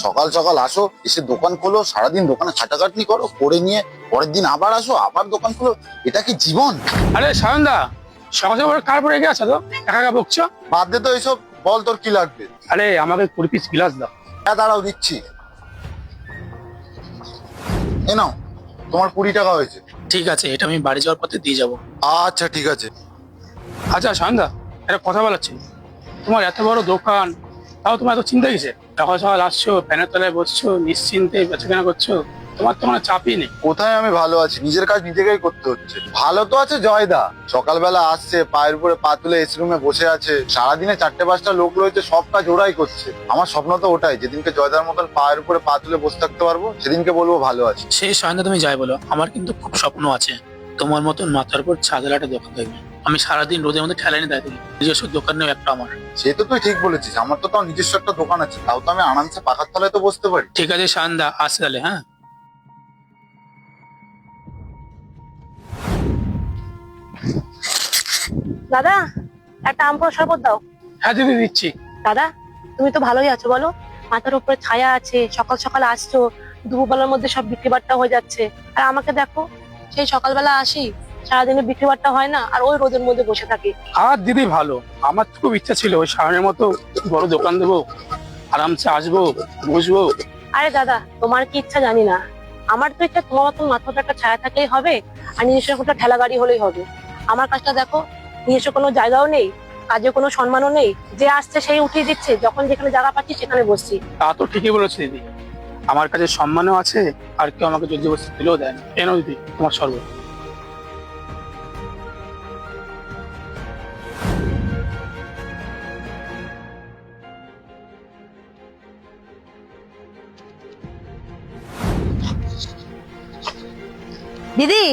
সকাল সকাল আসো, এসে দোকান খোলো, সারাদিন দোকানে খাটাখাটনি করো, করে নিয়ে পরের দিন আবার আসো, আবার দোকান খোলো। এটা কি জীবন? আরে সায়নদা, সকাল সকাল কার পরে গেছে তো একা একা বকছো? বাদ দে তো এইসব, বল তোর কি লাগবে। আরে আমাকে 20 পিস গিলাস দাও। হ্যাঁ দাঁড়াও দিচ্ছি। এ নাও, তোমার 20 টাকা হয়েছে। ঠিক আছে, এটা আমি বাড়ি যাওয়ার পথে দিয়ে যাবো। আচ্ছা ঠিক আছে। আচ্ছা সায়নদা, একটা কথা বলার ছিল। তোমার এত বড় দোকান, তাও তোমার এত চিন্তা কিসে? সকাল সকাল আসছো, ফ্যানের তলায় বসছো, নিশ্চিন্তে বেচাকেনা করছো, তোমার তো কোনো চাপই নেই। কোথায় আমি ভালো আছি? নিজের কাজ নিজেকেই করতে হচ্ছে। ভালো তো আছে জয়দা, সকালবেলা আসছে, পায়ের উপরে পা তুলে এসি রুমে বসে আছে, সারাদিনে 4-5টা লোক রয়েছে, সব কাজ ওরাই করছে। আমার স্বপ্ন তো ওটাই, যেদিনকে জয়দার মতন পায়ের উপরে পা তুলে বসে থাকতে পারবো, সেদিনকে বলবো ভালো আছি। সেই সায়নদা, তুমি যাই বলো, আমার কিন্তু খুব স্বপ্ন আছে তোমার মতন মাথার উপর ছাদের একটা দোকান থাকবে। আমি সারাদিন রোদের মধ্যে ঠেলা নিয়ে দাঁড়িয়ে থাকি, নিজস্ব দোকান নেই একটা আমার। সে তো তুই ঠিক বলেছিস, আমার তো তাও নিজস্ব একটা দোকান আছে, তাও তো আমি আরামসে পাখার তলায় তো বসতে পারি। ঠিক আছে সায়নদা, আসে তাহলে। হ্যাঁ দাদা, একটা আম পোড়া শরবত দাও। হ্যাঁ দিদি, দিচ্ছি। দাদা, তুমি তো ভালোই আছো বলো? মাথার উপরে ছায়া আছে, সকাল সকাল আসছো, দুপুরবেলার মধ্যে সব বিক্রি বাট্টা হয়ে যাচ্ছে। আর আমাকে দেখো, সেই সকালবেলা আসি, সারাদিনে বিক্রি বাট্টা হয় না, আর ওই রোদের মধ্যে বসে থাকি। আর দিদি ভালো, আমার তো খুব ইচ্ছা ছিল ওই সায়নের মতো বড় দোকান দেবো, আরামসে আসবো, বসবো। আরে দাদা, তোমার কি ইচ্ছা জানি না, আমার তো ইচ্ছা তোমার মতন মাথার একটা ছায়া থাকলেই হবে, আর নিজস্ব একটা ঠেলা গাড়ি হলেই হবে। আমার কাজটা দেখো, নিজস্ব কোনো জায়গাও নেই, কাজে কোনো সম্মানও নেই, যে আসছে সেই উঠিয়ে দিচ্ছে, যখন যেখানে জায়গা পাচ্ছি সেখানে বসছি। তা তো ঠিকই বলেছে দিদি, আমার কাছে সম্মানও আছে, আর কেউ আমাকে জলদি বসে দিলেও দেয় না। কেন দিদি, তোমার শরবত। দিদি,